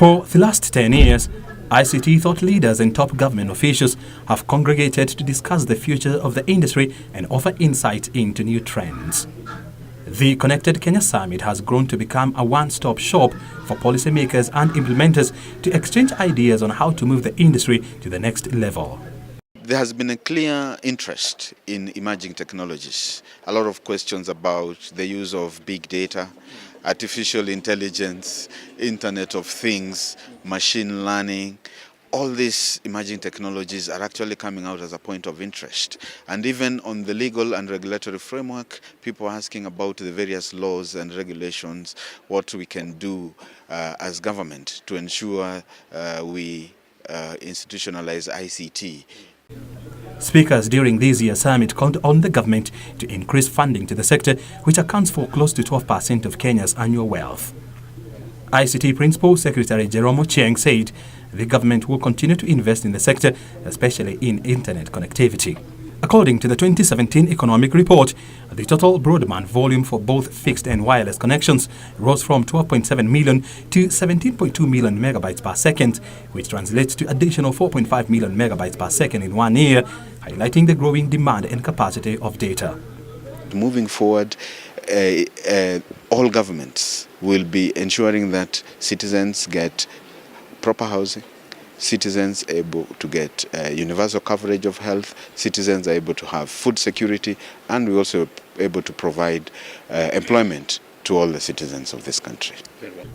For the last 10 years, ICT thought leaders and top government officials have congregated to discuss the future of the industry and offer insight into new trends. The Connected Kenya Summit has grown to become a one-stop shop for policymakers and implementers to exchange ideas on how to move the industry to the next level. There has been a clear interest in emerging technologies. A lot of questions about the use of big data, artificial intelligence, Internet of Things, machine learning. All these emerging technologies are actually coming out as a point of interest. And even on the legal and regulatory framework, people are asking about the various laws and regulations, what we can do as government to ensure we institutionalize ICT. Speakers during this year's summit called on the government to increase funding to the sector, which accounts for close to 12% of Kenya's annual wealth. ICT Principal Secretary Jerome Ochieng said the government will continue to invest in the sector, especially in internet connectivity. According to the 2017 economic report, the total broadband volume for both fixed and wireless connections rose from 12.7 million to 17.2 million megabytes per second, which translates to additional 4.5 million megabytes per second in 1 year, highlighting the growing demand and capacity of data. Moving forward, all governments will be ensuring that citizens get proper housing, citizens able to get universal coverage of health, citizens are able to have food security, and we're also able to provide employment to all the citizens of this country.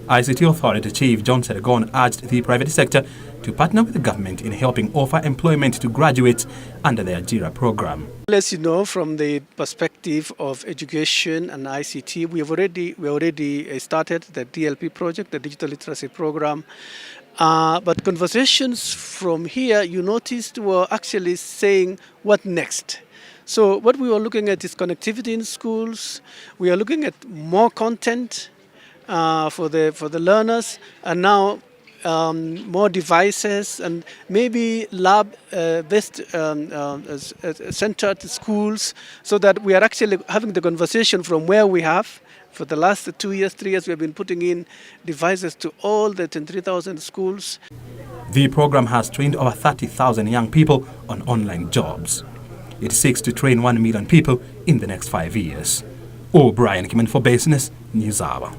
ICT Authority Chief John Seregon urged the private sector to partner with the government in helping offer employment to graduates under the Ajira program. As you know, from the perspective of education and ICT, we already started the DLP project, the Digital Literacy Program. But conversations from here, you noticed, were actually saying, what next? So what we were looking at is connectivity in schools. We are looking at more content for the learners, and now more devices, and maybe lab-based centered schools, so that we are actually having the conversation from where we have. For the last 2 years, 3 years, we have been putting in devices to all the 23,000 schools. The program has trained over 30,000 young people on online jobs. It seeks to train 1 million people in the next 5 years. O'Brien Kimen for Business, News Hour.